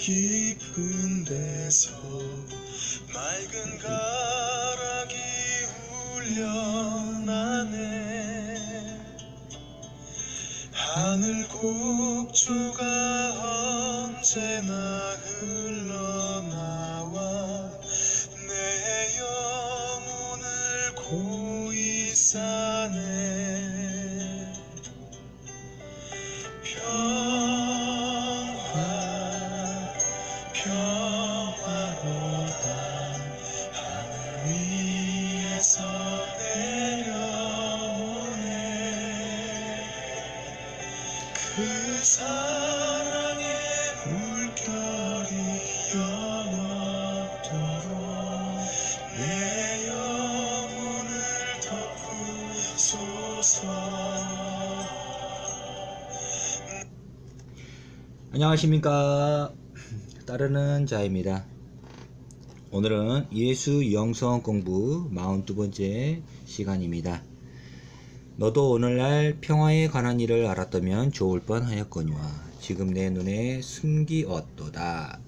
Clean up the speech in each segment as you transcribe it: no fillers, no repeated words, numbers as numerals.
깊은 데서 맑은 가락이 울려나네. 하늘 곡조가 언제나 흘러나와 내 영혼을 고이 싸네. 평화로다 하늘 위에서 내려오네. 그 사랑의 물결이 영원토록 내 영혼을 덮으소서. 안녕하십니까. 따르는 자입니다. 오늘은 예수 영성 공부 42번째 시간입니다. 너도 오늘날 평화에 관한 일을 알았다면 좋을 뻔하였거니와 지금 내 눈에 숨기었도다.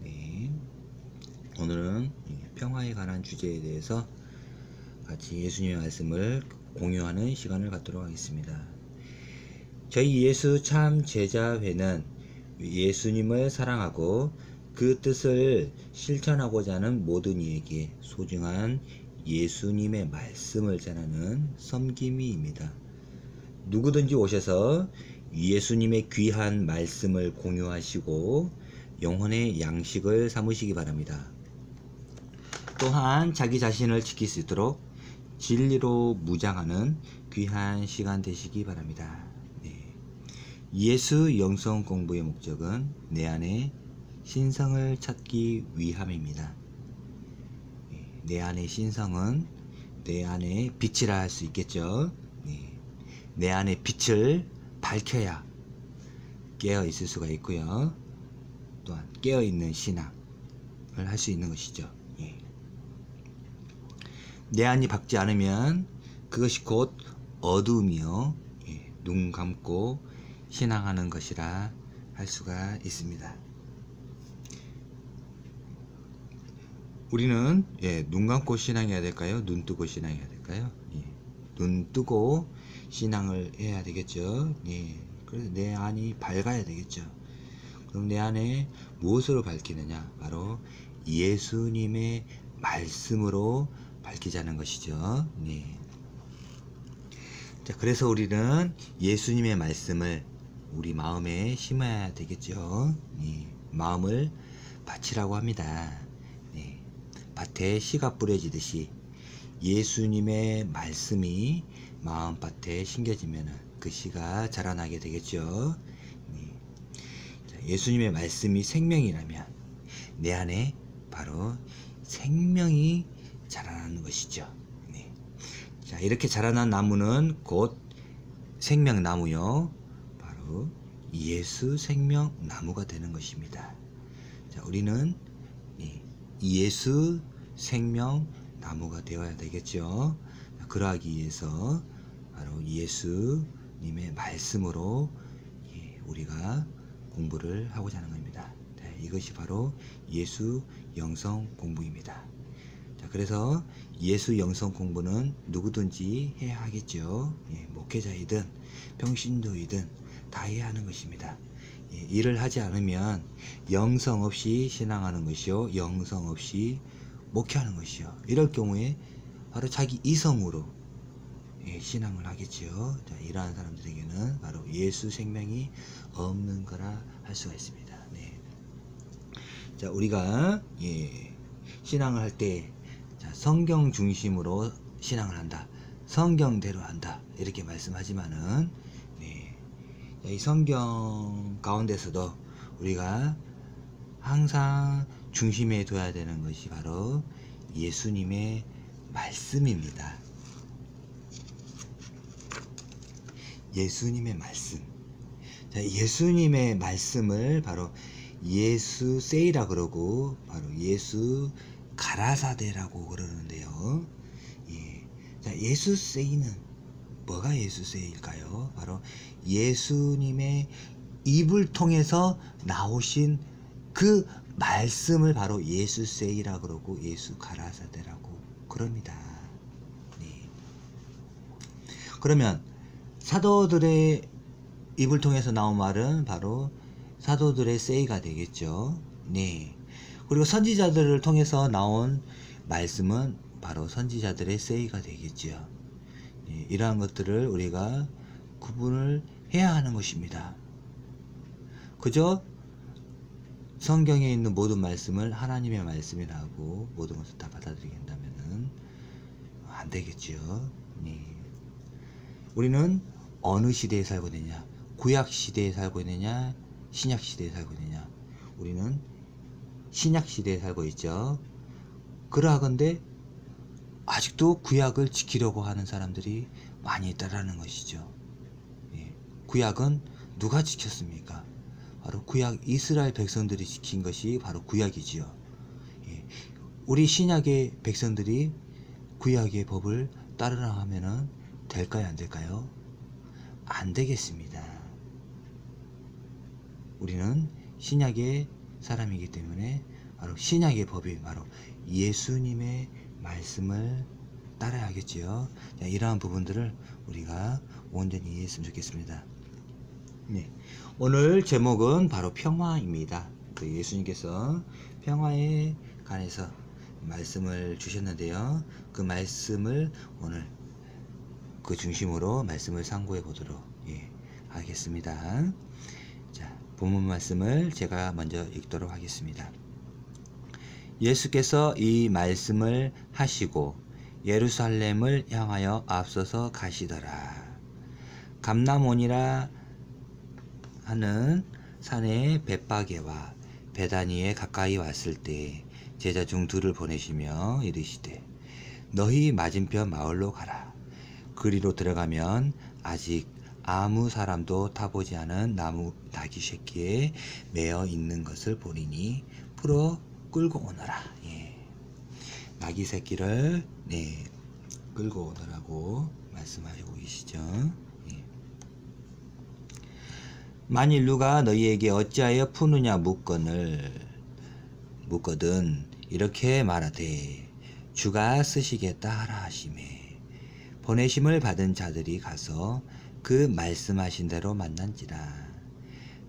네. 오늘은 평화에 관한 주제에 대해서 같이 예수님의 말씀을 공유하는 시간을 갖도록 하겠습니다. 저희 예수 참 제자회는 예수님을 사랑하고 그 뜻을 실천하고자 하는 모든 이에게 소중한 예수님의 말씀을 전하는 섬김이입니다. 누구든지 오셔서 예수님의 귀한 말씀을 공유하시고 영혼의 양식을 삼으시기 바랍니다. 또한 자기 자신을 지킬 수 있도록 진리로 무장하는 귀한 시간 되시기 바랍니다. 예수 영성 공부의 목적은 내 안에 신성을 찾기 위함입니다. 내 안의 신성은 내 안에 빛이라 할 수 있겠죠. 내 안의 빛을 밝혀야 깨어 있을 수가 있고요. 또한 깨어 있는 신앙을 할 수 있는 것이죠. 내 안이 밝지 않으면 그것이 곧 어두움이요, 눈 감고 신앙하는 것이라 할 수가 있습니다. 우리는 눈 감고 신앙해야 될까요? 눈 뜨고 신앙해야 될까요? 눈 뜨고 신앙을 해야 되겠죠. 그래서 내 안이 밝아야 되겠죠. 그럼 내 안에 무엇으로 밝히느냐? 바로 예수님의 말씀으로 밝히자는 것이죠. 자, 그래서 우리는 예수님의 말씀을 우리 마음에 심어야 되겠죠. 마음을 밭이라고 합니다. 밭에 씨가 뿌려지듯이 예수님의 말씀이 마음밭에 심겨지면 그 씨가 자라나게 되겠죠. 자, 예수님의 말씀이 생명이라면 내 안에 바로 생명이 자라나는 것이죠. 자, 이렇게 자라난 나무는 곧 생명나무요, 바로 예수 생명나무가 되는 것입니다. 자, 우리는 예수 생명나무가 되어야 되겠죠. 그러하기 위해서 바로 예수님의 말씀으로 우리가 공부를 하고자 하는 겁니다. 이것이 바로 예수 영성 공부입니다. 자, 그래서 예수 영성 공부는 누구든지 해야 하겠죠. 목회자이든 평신도이든 다 해야 하는 것입니다. 일을 하지 않으면 영성 없이 신앙하는 것이요, 영성 없이 목회하는 것이요, 이럴 경우에 바로 자기 이성으로 신앙을 하겠지요. 자, 이러한 사람들에게는 바로 예수 생명이 없는 거라 할 수가 있습니다. 자, 우리가 신앙을 할 때 성경 중심으로 신앙을 한다, 성경대로 한다, 이렇게 말씀하지만은 이 성경 가운데서도 우리가 항상 중심에 둬야 되는 것이 바로 예수님의 말씀입니다. 예수님의 말씀. 자, 예수님의 말씀을 바로 예수 세이라 그러고 바로 예수 가라사대라고 그러는데요. 자, 예수 세이는 뭐가 예수 세이일까요? 바로 예수님의 입을 통해서 나오신 그 말씀을 바로 예수세이라 그러고 예수 가라사대라고 그럽니다. 네. 그러면 사도들의 입을 통해서 나온 말은 바로 사도들의 세이가 되겠죠. 네. 그리고 선지자들을 통해서 나온 말씀은 바로 선지자들의 세이가 되겠죠. 네. 이러한 것들을 우리가 구분을 해야 하는 것입니다. 그저 성경에 있는 모든 말씀을 하나님의 말씀이라고 모든 것을 다 받아들인다면 안 되겠죠. 네. 우리는 어느 시대에 살고 있느냐, 구약 시대에 살고 있느냐, 신약 시대에 살고 있느냐. 우리는 신약 시대에 살고 있죠. 그러하건대 아직도 구약을 지키려고 하는 사람들이 많이 있다라는 것이죠. 예. 구약은 누가 지켰습니까? 바로 구약 이스라엘 백성들이 지킨 것이 바로 구약이지요. 예. 우리 신약의 백성들이 구약의 법을 따르라 하면은 될까요, 안 될까요? 안 되겠습니다. 우리는 신약의 사람이기 때문에 바로 신약의 법이 바로 예수님의 말씀을 따라야겠지요. 자, 이러한 부분들을 우리가 온전히 이해했으면 좋겠습니다. 네. 오늘 제목은 바로 평화입니다. 예수님께서 평화에 관해서 말씀을 주셨는데요. 그 말씀을 오늘 그 중심으로 말씀을 상고해 보도록 하겠습니다. 자, 본문 말씀을 제가 먼저 읽도록 하겠습니다. 예수께서 이 말씀을 하시고 예루살렘을 향하여 앞서서 가시더라. 감람원이라 하는 산의 벳바게와 베다니에 가까이 왔을 때 제자 중 둘을 보내시며 이르시되 너희 맞은편 마을로 가라. 그리로 들어가면 아직 아무 사람도 타보지 않은 나무 나귀 새끼에 매어 있는 것을 보리니 풀어 끌고 오너라. 예. 나귀 새끼를 끌고 오너라고 말씀하시고 계시죠. 예. 만일 누가 너희에게 어찌하여 푸느냐 묻거든 이렇게 말하되 주가 쓰시겠다 하라 하시매 보내심을 받은 자들이 가서 그 말씀하신 대로 만난지라.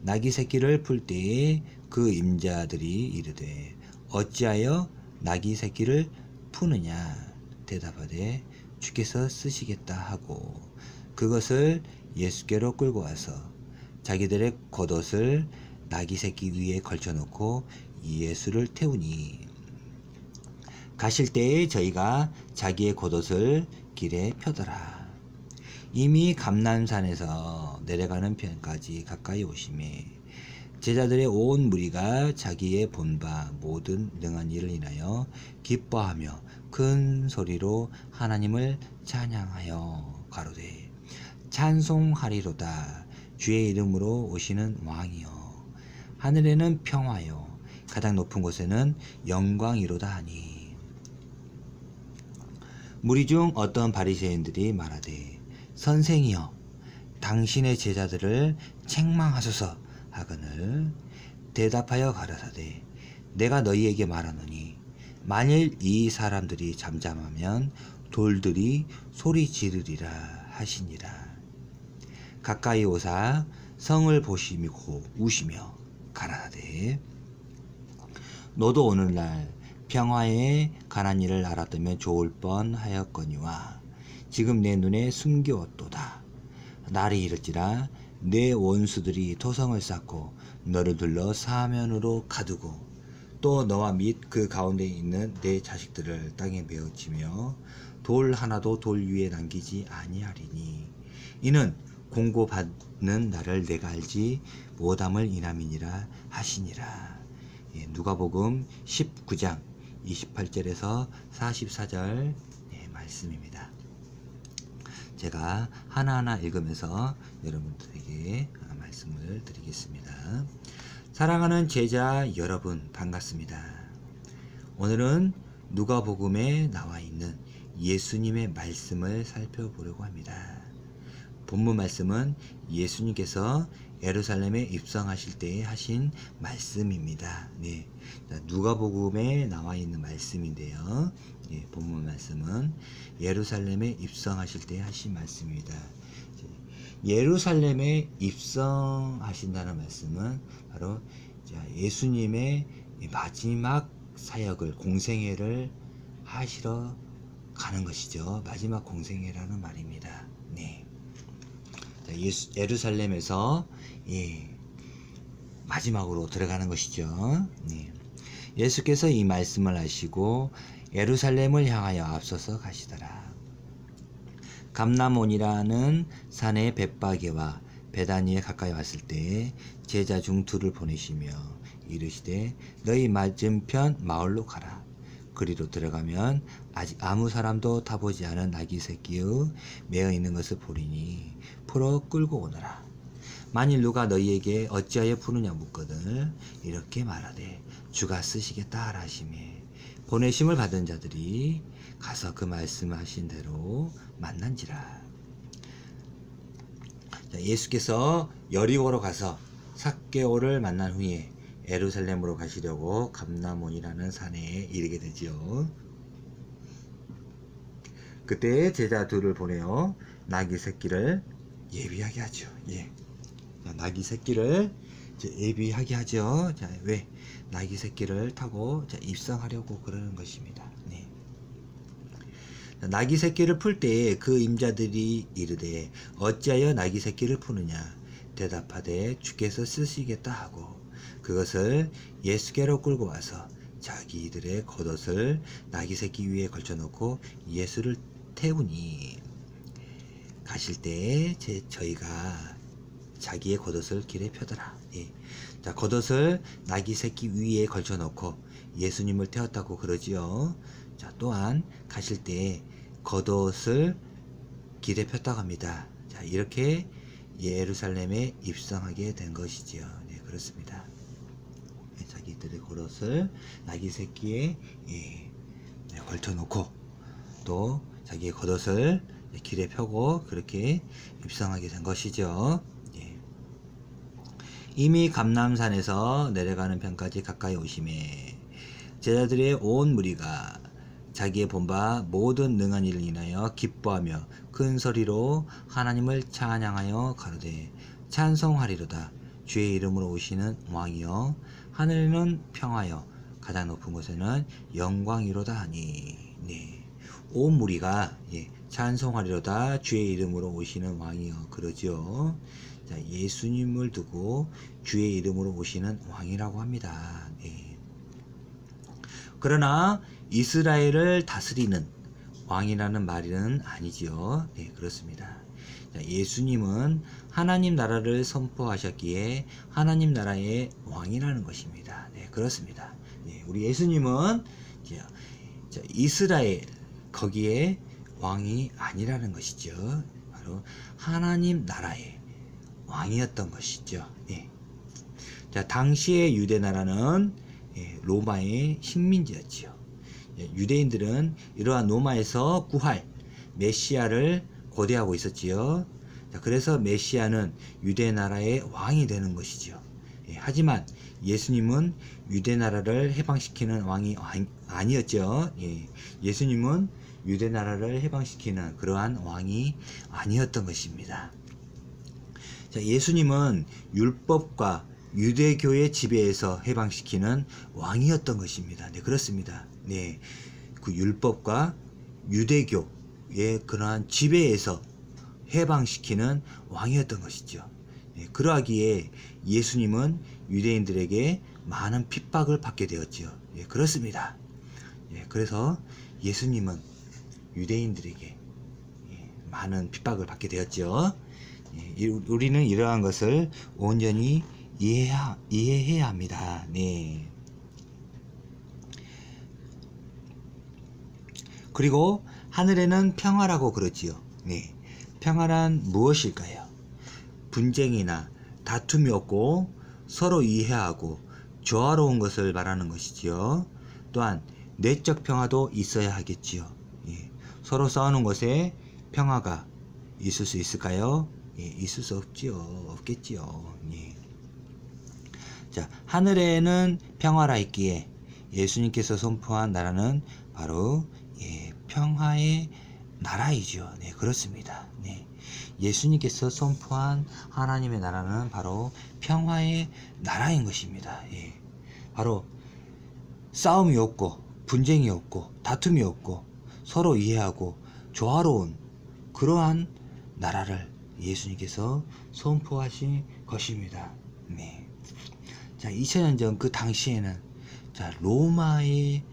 나귀 새끼를 풀 때에 그 임자들이 이르되 어찌하여 나귀 새끼를 푸느냐 대답하되 주께서 쓰시겠다 하고 그것을 예수께로 끌고 와서 자기들의 겉옷을 나귀 새끼 위에 걸쳐놓고 예수를 태우니 가실 때에 저희가 자기의 겉옷을 길에 펴더라. 이미 감람산에서 내려가는 편까지 가까이 오심에 제자들의 온 무리가 자기의 본 바 모든 능한 일을 인하여 기뻐하며 큰 소리로 하나님을 찬양하여 가로되 찬송하리로다. 주의 이름으로 오시는 왕이여 하늘에는 평화요 가장 높은 곳에는 영광이로다 하니 무리 중 어떤 바리새인들이 말하되 선생이여 당신의 제자들을 책망하소서 하거늘 대답하여 가라사대 내가 너희에게 말하노니 만일 이 사람들이 잠잠하면 돌들이 소리 지르리라 하시니라. 가까이 오사 성을 보시고 우시며 가라사대 너도 오늘날 평화에 관한 일을 알았다면 좋을 뻔하였거니와 지금 내 눈에 숨겨왔도다. 날이 이를지라 내 원수들이 토성을 쌓고 너를 둘러 사면으로 가두고 또 너와 및 그 가운데 있는 내 자식들을 땅에 메어치며 돌 하나도 돌 위에 남기지 아니하리니 이는 공고받는 나를 내가 알지 못함을 인함이니라 하시니라. 누가복음 19장 28절에서 44절 말씀입니다. 제가 하나하나 읽으면서 여러분들에게 말씀을 드리겠습니다. 사랑하는 제자 여러분 반갑습니다. 오늘은 누가복음에 나와 있는 예수님의 말씀을 살펴보려고 합니다. 본문 말씀은 예수님께서 예루살렘에 입성하실 때에 하신 말씀입니다. 네. 누가복음에 나와 있는 말씀인데요. 예, 본문 말씀은 예루살렘에 입성하실 때에 하신 말씀입니다. 예루살렘에 입성하신다는 말씀은 바로 예수님의 마지막 사역을, 공생애를 하시러 가는 것이죠. 마지막 공생애라는 말입니다. 네. 예루살렘에서 마지막으로 들어가는 것이죠. 네. 예수께서 이 말씀을 하시고 예루살렘을 향하여 앞서서 가시더라. 감람온이라는 산의 벳바게와 베다니에 가까이 왔을 때 제자 중 둘을 보내시며 이르시되 너희 맞은편 마을로 가라. 그리로 들어가면 아직 아무 사람도 타보지 않은 아기 새끼의 매어 있는 것을 보리니 풀어 끌고 오너라. 만일 누가 너희에게 어찌하여 푸느냐 묻거든 이렇게 말하되 주가 쓰시겠다 하라 하시매 보내심을 받은 자들이 가서 그 말씀하신 대로 만난지라. 예수께서 여리고로 가서 삭개오를 만난 후에 예루살렘으로 가시려고 감람온이라는 산에 이르게 되지요. 그때 제자 둘을 보내어 나귀 새끼를 예비하게 하죠. 예. 나귀 새끼를 예비하게 하죠. 자, 왜? 나귀 새끼를 타고 입성하려고 그러는 것입니다. 네. 나귀 새끼를 풀 때에 그 임자들이 이르되 어찌하여 나귀 새끼를 푸느냐 대답하되 주께서 쓰시겠다 하고 그것을 예수께로 끌고 와서 자기들의 겉옷을 나귀 새끼 위에 걸쳐놓고 예수를 태우니 가실 때에 저희가 자기의 겉옷을 길에 펴더라. 예. 자, 겉옷을 나귀 새끼 위에 걸쳐놓고 예수님을 태웠다고 그러지요. 자, 또한 가실 때에 겉옷을 길에 폈다고 합니다. 자, 이렇게 예루살렘에 입성하게 된 것이지요. 네, 그렇습니다. 자기들의 겉옷을 나귀 새끼에 걸쳐놓고 또 자기의 겉옷을 길에 펴고 그렇게 입성하게 된 것이죠. 예. 이미 감람산에서 내려가는 편까지 가까이 오심에 제자들의 온 무리가 자기의 본바 모든 능한 일을 인하여 기뻐하며 큰 소리로 하나님을 찬양하여 가로되 찬송하리로다. 주의 이름으로 오시는 왕이여 하늘에는 평화여 가장 높은 곳에는 영광이로다 하니. 네. 온 무리가 찬송하리로다. 주의 이름으로 오시는 왕이여 그러죠. 자, 예수님을 두고 주의 이름으로 오시는 왕이라고 합니다. 네. 그러나 이스라엘을 다스리는 왕이라는 말은 아니지요. 네, 그렇습니다. 자, 예수님은 하나님 나라를 선포하셨기에 하나님 나라의 왕이라는 것입니다. 네, 그렇습니다. 네, 우리 예수님은 이스라엘 거기에 왕이 아니라는 것이죠. 바로 하나님 나라의 왕이었던 것이죠. 네. 자, 당시의 유대 나라는 로마의 식민지였지요. 유대인들은 이러한 로마에서 구할 메시아를 고대하고 있었지요. 자, 그래서 메시아는 유대 나라의 왕이 되는 것이죠. 하지만 예수님은 유대 나라를 해방시키는 왕이 아니었죠. 예수님은 유대 나라를 해방시키는 그러한 왕이 아니었던 것입니다. 자, 예수님은 율법과 유대교의 지배에서 해방시키는 왕이었던 것입니다. 네, 그렇습니다. 네, 그 율법과 유대교의 그러한 지배에서 해방시키는 왕이었던 것이죠. 네, 그러하기에 예수님은 유대인들에게 많은 핍박을 받게 되었지요. 네, 그렇습니다. 네, 그래서 예수님은 유대인들에게 많은 핍박을 받게 되었죠. 우리는 이러한 것을 온전히 이해해야 합니다. 네. 그리고 하늘에는 평화라고 그러지요. 네. 평화란 무엇일까요? 분쟁이나 다툼이 없고 서로 이해하고 조화로운 것을 말하는 것이지요. 또한 내적 평화도 있어야 하겠지요. 예. 서로 싸우는 것에 평화가 있을 수 있을까요? 있을 수 없겠지요. 예. 자, 하늘에는 평화라 있기에 예수님께서 선포한 나라는 바로 평화의 나라이죠. 네, 그렇습니다. 네. 예수님께서 선포한 하나님의 나라는 바로 평화의 나라인 것입니다. 예. 바로 싸움이 없고 분쟁이 없고 다툼이 없고 서로 이해하고 조화로운 그러한 나라를 예수님께서 선포하신 것입니다. 네. 자, 2000년 전 그 당시에는 자, 로마의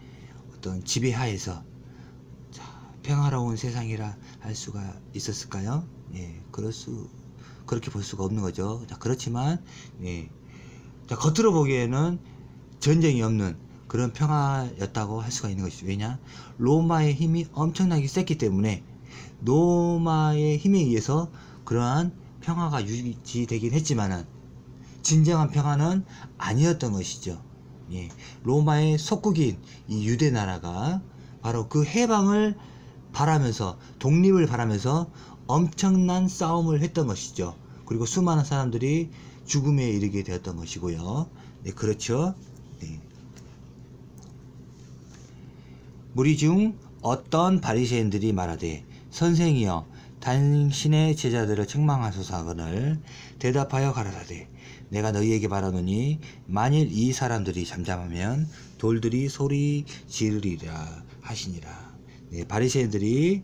어떤 지배하에서 자, 평화로운 세상이라 할 수가 있었을까요? 예, 그렇게 볼 수가 없는 거죠. 자, 그렇지만 예, 자, 겉으로 보기에는 전쟁이 없는 그런 평화였다고 할 수가 있는 것이죠. 왜냐? 로마의 힘이 엄청나게 셌기 때문에 로마의 힘에 의해서 그러한 평화가 유지되긴 했지만은 진정한 평화는 아니었던 것이죠. 예, 로마의 속국인 이 유대 나라가 바로 그 해방을 바라면서 독립을 바라면서 엄청난 싸움을 했던 것이죠. 그리고 수많은 사람들이 죽음에 이르게 되었던 것이고요. 네, 그렇죠. 네. 무리 중 어떤 바리새인들이 말하되 선생이여 당신의 제자들을 책망하소서 하거늘 대답하여 가라사대 내가 너희에게 말하노니 만일 이 사람들이 잠잠하면 돌들이 소리 지르리라 하시니라. 네, 바리새인들이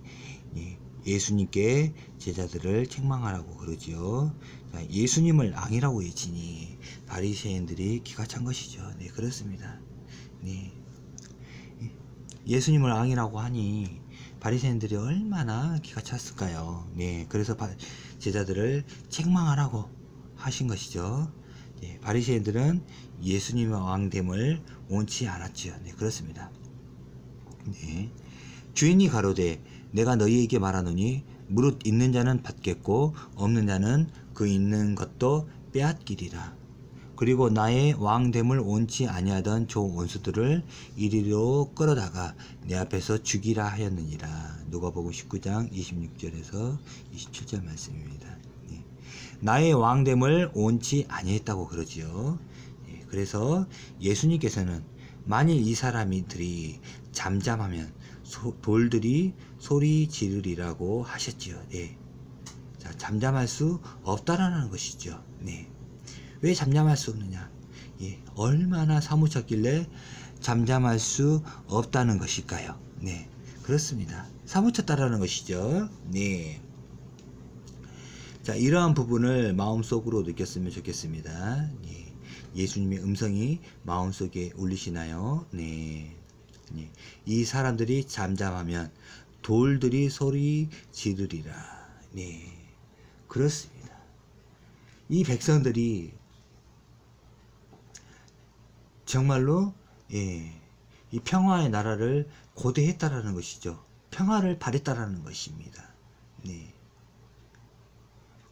예수님께 제자들을 책망하라고 그러지요. 예수님을 앙이라고 외치니 바리새인들이 기가 찬 것이죠. 네, 그렇습니다. 네. 예수님을 앙이라고 하니 바리새인들이 얼마나 기가 찼을까요? 네, 그래서 제자들을 책망하라고 하신 것이죠. 네, 바리새인들은 예수님의 왕됨을 원치 않았지요. 네, 그렇습니다. 네. 주인이 가로되 내가 너희에게 말하노니 무릇 있는 자는 받겠고 없는 자는 그 있는 것도 빼앗기리라. 그리고 나의 왕됨을 원치 아니하던 저 원수들을 이리로 끌어다가 내 앞에서 죽이라 하였느니라. 누가복음 19장 26절에서 27절 말씀입니다. 네. 나의 왕됨을 원치 아니했다고 그러지요. 네. 그래서 예수님께서는 만일 이 사람들이 잠잠하면 돌들이 소리 지르리라고 하셨지요. 네. 자, 잠잠할 수 없다라는 것이죠. 네. 왜 잠잠할 수 없느냐? 예, 얼마나 사무쳤길래 잠잠할 수 없다는 것일까요? 네, 그렇습니다. 사무쳤다라는 것이죠. 네. 자, 이러한 부분을 마음속으로 느꼈으면 좋겠습니다. 예, 예수님의 음성이 마음속에 울리시나요? 네. 네. 이 사람들이 잠잠하면 돌들이 소리 지르리라. 네, 그렇습니다. 이 백성들이 정말로 이 평화의 나라를 고대했다라는 것이죠. 평화를 바랬다라는 것입니다. 네.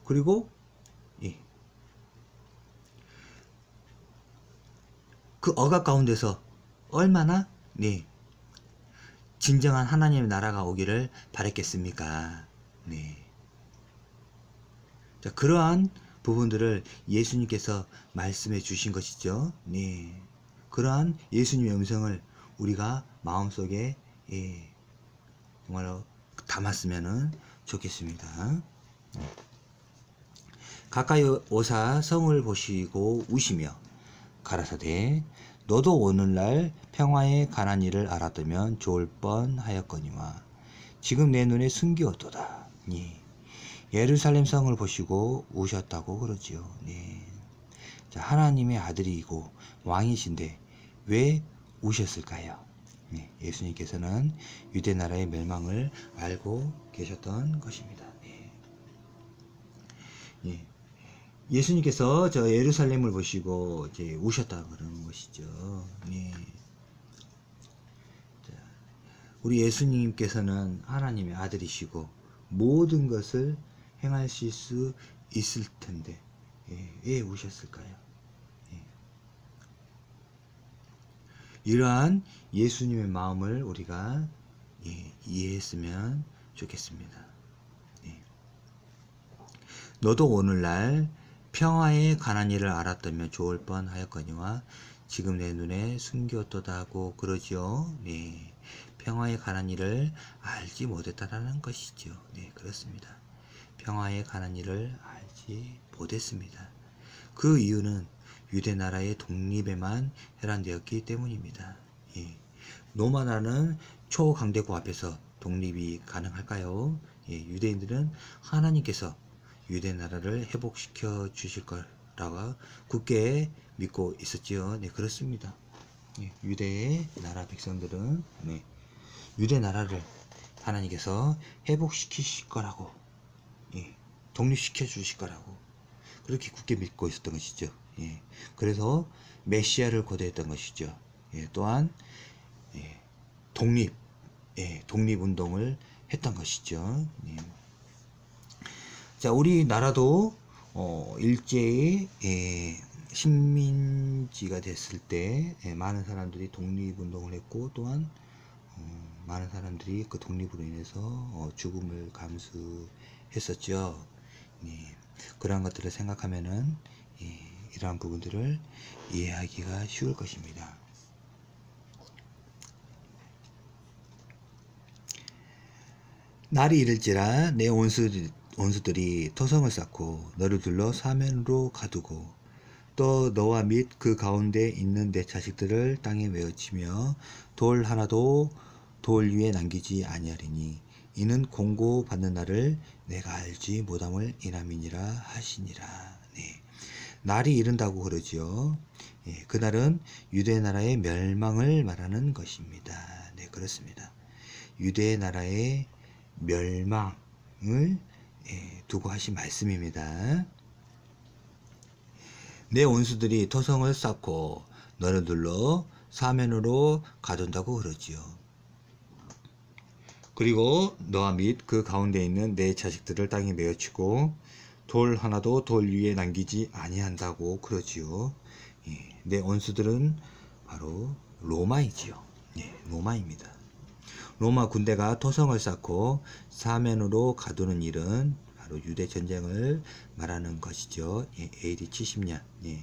그리고 그 억압 가운데서 얼마나 진정한 하나님의 나라가 오기를 바랬겠습니까? 네. 자, 그러한 부분들을 예수님께서 말씀해 주신 것이죠. 네. 그러한 예수님의 음성을 우리가 마음속에 정말로 담았으면 좋겠습니다. 가까이 오사 성을 보시고 우시며 가라사대 너도 오늘날 평화에 관한 일을 알았다면 좋을 뻔하였거니와 지금 내 눈에 숨기었도다. 네. 예루살렘 성을 보시고 우셨다고 그러지요. 네. 자, 하나님의 아들이고 왕이신데 왜 우셨을까요? 네. 예수님께서는 유대 나라의 멸망을 알고 계셨던 것입니다. 네. 네. 예수님께서 저 예루살렘을 보시고 이제 우셨다 그러는 것이죠. 네. 자, 우리 예수님께서는 하나님의 아들이시고 모든 것을 행하실 수 있을 텐데 왜 우셨을까요? 이러한 예수님의 마음을 우리가 이해했으면 좋겠습니다. 너도 오늘날 평화에 관한 일을 알았다면 좋을 뻔하였거니와 지금 내 눈에 숨겼도다 하고 그러지요. 네, 평화에 관한 일을 알지 못했다라는 것이죠. 네, 그렇습니다. 평화에 관한 일을 알지 못했습니다. 그 이유는 유대 나라의 독립에만 혈안되었기 때문입니다. 예. 로마 나라는 초강대국 앞에서 독립이 가능할까요? 예, 유대인들은 하나님께서 유대 나라를 회복시켜 주실 거라고 굳게 믿고 있었지요. 네, 그렇습니다. 예, 유대의 나라 백성들은 네, 유대 나라를 하나님께서 회복시키실 거라고, 예, 독립시켜 주실 거라고 그렇게 굳게 믿고 있었던 것이죠. 예, 그래서 메시아를 고대했던 것이죠. 예, 또한 예, 독립운동을 했던 것이죠. 예. 자, 우리나라도 일제히 식민지가 됐을 때 많은 사람들이 독립운동을 했고 또한 많은 사람들이 그 독립으로 인해서 죽음을 감수했었죠. 예, 그러한 것들을 생각하면은 이러한 부분들을 이해하기가 쉬울 것입니다. 날이 이를지라 내 원수들이 토성을 쌓고 너를 둘러 사면으로 가두고 또 너와 및 그 가운데 있는 내 자식들을 땅에 메어치며 돌 하나도 돌 위에 남기지 아니하리니 이는 공고받는 날을 내가 알지 못함을 인함이니라 하시니라. 네. 날이 이른다고 그러지요. 예, 그날은 유대 나라의 멸망을 말하는 것입니다. 네, 그렇습니다. 유대 나라의 멸망을 두고 하신 말씀입니다. 내 원수들이 토성을 쌓고 너를 둘러 사면으로 가둔다고 그러지요. 그리고 너와 및 그 가운데 있는 내 자식들을 땅에 메어치고 돌 하나도 돌 위에 남기지 아니한다고 그러지요. 예, 내 원수들은 바로 로마이지요. 예, 로마입니다. 로마 군대가 토성을 쌓고 사면으로 가두는 일은 바로 유대 전쟁을 말하는 것이죠. 예, AD 70년 예,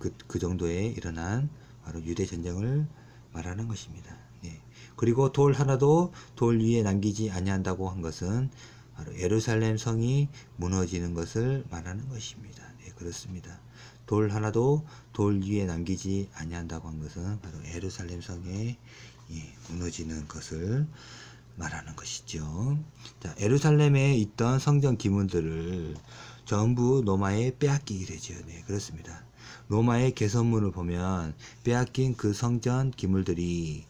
그 정도에 일어난 바로 유대 전쟁을 말하는 것입니다. 예, 그리고 돌 하나도 돌 위에 남기지 아니한다고 한 것은 바로 예루살렘 성이 무너지는 것을 말하는 것입니다. 네, 그렇습니다. 돌 하나도 돌 위에 남기지 아니한다고 한 것은 바로 예루살렘 성에 무너지는 것을 말하는 것이죠. 자, 예루살렘에 있던 성전 기물들을 전부 로마에 빼앗기게 되죠. 네, 그렇습니다. 로마의 개선문을 보면 빼앗긴 그 성전 기물들이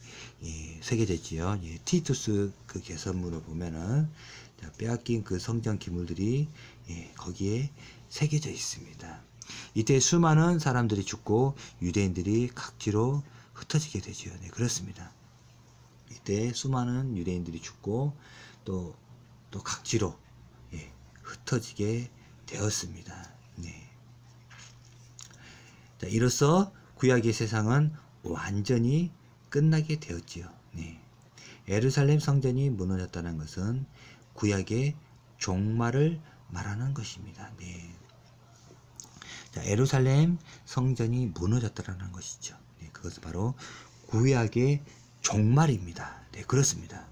새겨졌지요. 티투스 그 개선문을 보면은 빼앗긴 그 성전 기물들이 거기에 새겨져 있습니다. 이때 수많은 사람들이 죽고 유대인들이 각지로 흩어지게 되죠. 네, 그렇습니다. 이때 수많은 유대인들이 죽고 또 각지로 흩어지게 되었습니다. 네. 자, 이로써 구약의 세상은 완전히 끝나게 되었지요. 네. 예루살렘 성전이 무너졌다는 것은 구약의 종말을 말하는 것입니다. 네. 자, 예루살렘 성전이 무너졌다는 것이죠. 네, 그것은 바로 구약의 종말입니다. 네, 그렇습니다.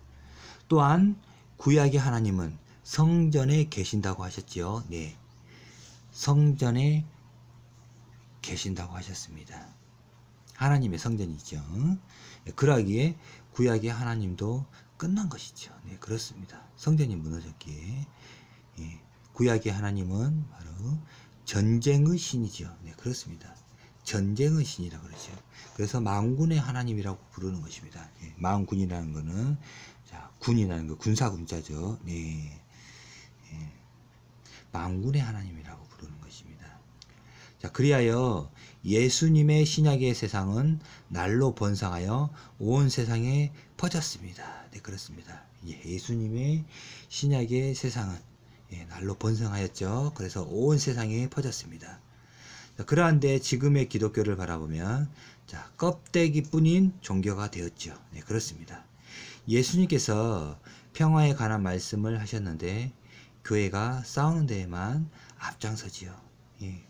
또한 구약의 하나님은 성전에 계신다고 하셨지요. 네, 성전에 계신다고 하셨습니다. 하나님의 성전이죠. 네, 그러기에 구약의 하나님도 끝난 것이죠. 네, 그렇습니다. 성전이 무너졌기에 구약의 하나님은 바로 전쟁의 신이죠. 네, 그렇습니다. 전쟁의 신이라고 그러죠. 그래서 만군의 하나님이라고 부르는 것입니다. 예, 만군이라는 것은 자, 군이라는 거 군사군자죠. 네, 예, 만군의 하나님이라고 부르는 것입니다. 자, 그리하여 예수님의 신약의 세상은 날로 번성하여 온 세상에 퍼졌습니다. 네, 그렇습니다. 예수님의 신약의 세상은 날로 번성하였죠. 그래서 온 세상에 퍼졌습니다. 자, 그러한데 지금의 기독교를 바라보면 자, 껍데기뿐인 종교가 되었죠. 네, 그렇습니다. 예수님께서 평화에 관한 말씀을 하셨는데 교회가 싸우는 데에만 앞장서지요. 예.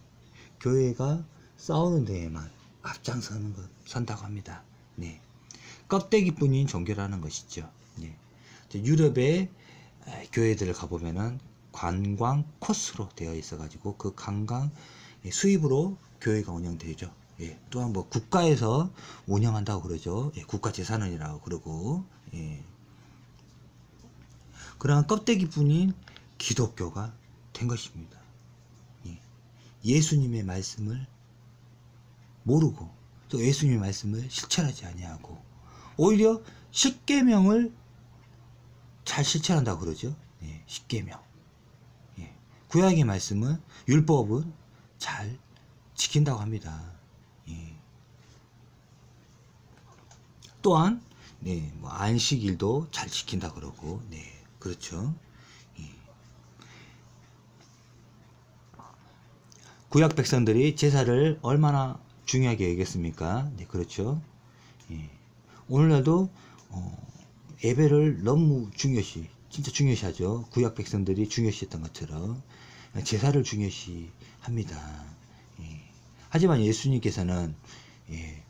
교회가 싸우는 데에만 선다고 합니다. 네. 껍데기뿐인 종교라는 것이죠. 네. 유럽의 교회들을 가보면은 관광 코스로 되어 있어 가지고 그 관광 수입으로 교회가 운영되죠. 예. 또한 뭐 국가에서 운영한다고 그러죠. 예. 국가재산원이라고 그러고, 예. 그러한 껍데기뿐인 기독교가 된 것입니다. 예. 예수님의 말씀을 모르고 또 예수님의 말씀을 실천하지 아니하고 오히려 십계명을 잘 실천한다고 그러죠. 예. 십계명. 예. 구약의 말씀은 율법은 잘 지킨다고 합니다. 예. 또한 네, 뭐 안식일도 잘 지킨다 그러고, 네, 그렇죠. 예. 구약 백성들이 제사를 얼마나 중요하게 여겼습니까? 네, 그렇죠. 예. 오늘날도 예배를 너무 중요시, 진짜 중요시하죠. 구약 백성들이 중요시했던 것처럼 제사를 중요시합니다. 예. 하지만 예수님께서는 예,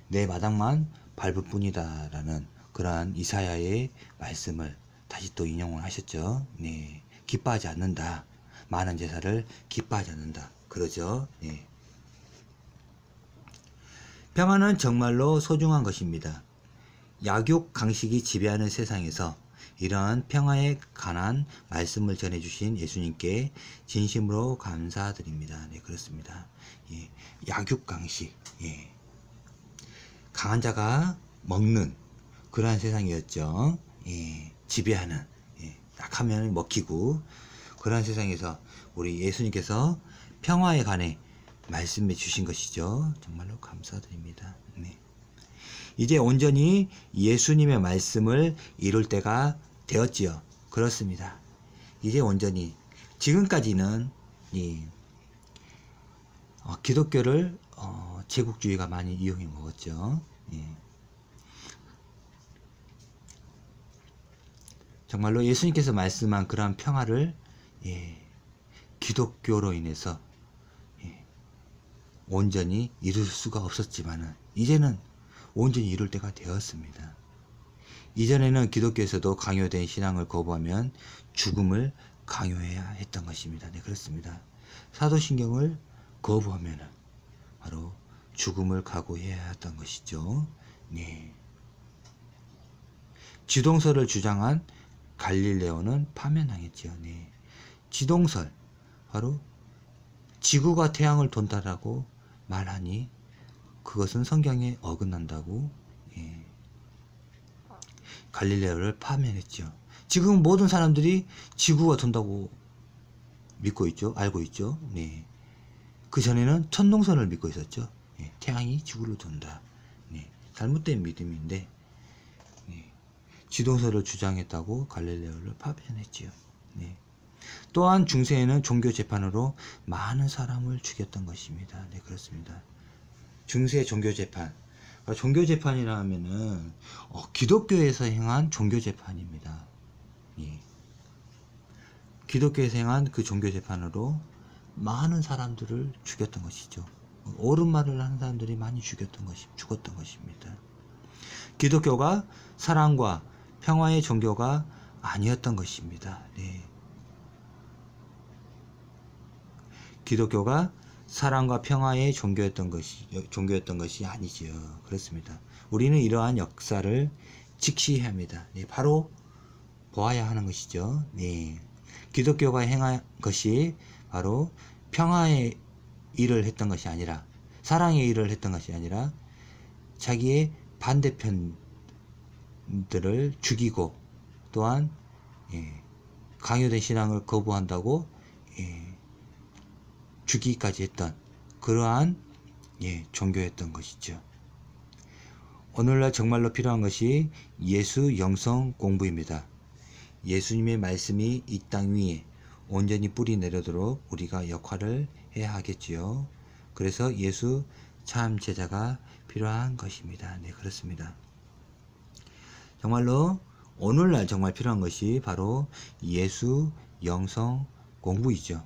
내 마당만 밟을 뿐이다 라는 그러한 이사야의 말씀을 다시 또 인용을 하셨죠. 네. 기뻐하지 않는다. 많은 제사를 기뻐하지 않는다. 그러죠. 네. 평화는 정말로 소중한 것입니다. 약육 강식이 지배하는 세상에서 이러한 평화에 관한 말씀을 전해주신 예수님께 진심으로 감사드립니다. 네, 그렇습니다. 예. 약육 강식. 예. 강한 자가 먹는 그러한 세상이었죠. 예, 지배하는, 예, 약하면 먹히고 그러한 세상에서 우리 예수님께서 평화에 관해 말씀해 주신 것이죠. 정말로 감사드립니다. 네. 이제 온전히 예수님의 말씀을 이룰 때가 되었지요. 그렇습니다. 이제 온전히 지금까지는 이 기독교를 제국주의가 많이 이용해 먹었죠. 예. 정말로 예수님께서 말씀한 그러한 평화를 예, 기독교로 인해서 예, 온전히 이룰 수가 없었지만은 이제는 온전히 이룰 때가 되었습니다. 이전에는 기독교에서도 강요된 신앙을 거부하면 죽음을 강요해야 했던 것입니다. 네, 그렇습니다. 사도신경을 거부하면은 바로 죽음을 각오해야 했던 것이죠. 네. 지동설을 주장한 갈릴레오는 파면당했지요. 네. 지동설, 바로 지구가 태양을 돈다라고 말하니 그것은 성경에 어긋난다고 예. 갈릴레오를 파면했죠. 지금 모든 사람들이 지구가 돈다고 믿고 있죠. 알고 있죠. 네. 그 전에는 천동설을 믿고 있었죠. 예. 태양이 지구를 돈다. 네. 잘못된 믿음인데 네. 지동설을 주장했다고 갈릴레오를 파면했지요. 네. 또한 중세에는 종교 재판으로 많은 사람을 죽였던 것입니다. 네, 그렇습니다. 중세 종교 재판. 종교 재판이라 하면은 기독교에서 행한 종교 재판입니다. 예. 기독교에서 행한 그 종교 재판으로 많은 사람들을 죽였던 것이죠. 옳은 말을 하는 사람들이 많이 죽었던 것입니다. 기독교가 사랑과 평화의 종교가 아니었던 것입니다. 네. 기독교가 사랑과 평화의 종교였던 것이 아니지요. 그렇습니다. 우리는 이러한 역사를 직시해야 합니다. 네, 바로 보아야 하는 것이죠. 네. 기독교가 행한 것이 바로 평화의 일을 했던 것이 아니라, 사랑의 일을 했던 것이 아니라 자기의 반대편들을 죽이고 또한 강요된 신앙을 거부한다고 죽이기까지 했던 그러한 종교였던 것이죠. 오늘날 정말로 필요한 것이 예수 영성 공부입니다. 예수님의 말씀이 이 땅 위에 온전히 뿌리 내려도록 우리가 역할을 해야 하겠지요. 그래서 예수 참 제자가 필요한 것입니다. 네, 그렇습니다. 정말로 오늘날 정말 필요한 것이 바로 예수 영성 공부이죠.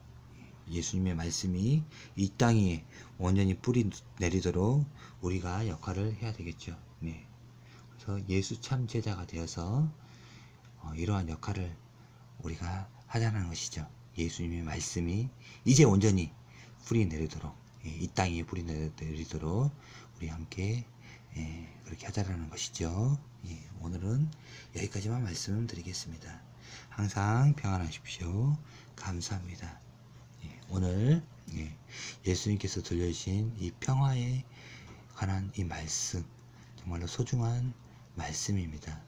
예수님의 말씀이 이 땅에 온전히 뿌리 내리도록 우리가 역할을 해야 되겠죠. 네. 그래서 예수 참 제자가 되어서 이러한 역할을 우리가 하자는 것이죠. 예수님의 말씀이 이제 온전히 뿌리 내리도록, 이 땅에 뿌리 내리도록 우리 함께 그렇게 하자라는 것이죠. 오늘은 여기까지만 말씀드리겠습니다. 항상 평안하십시오. 감사합니다. 오늘 예수님께서 들려주신 이 평화에 관한 이 말씀, 정말로 소중한 말씀입니다.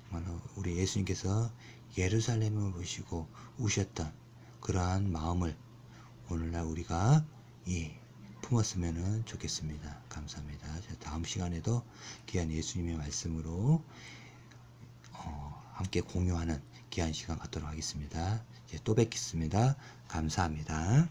정말로 우리 예수님께서 예루살렘을 보시고 우셨던 그러한 마음을 오늘날 우리가 품었으면 좋겠습니다. 감사합니다. 다음 시간에도 귀한 예수님의 말씀으로 함께 공유하는 귀한 시간 갖도록 하겠습니다. 이제 또 뵙겠습니다. 감사합니다.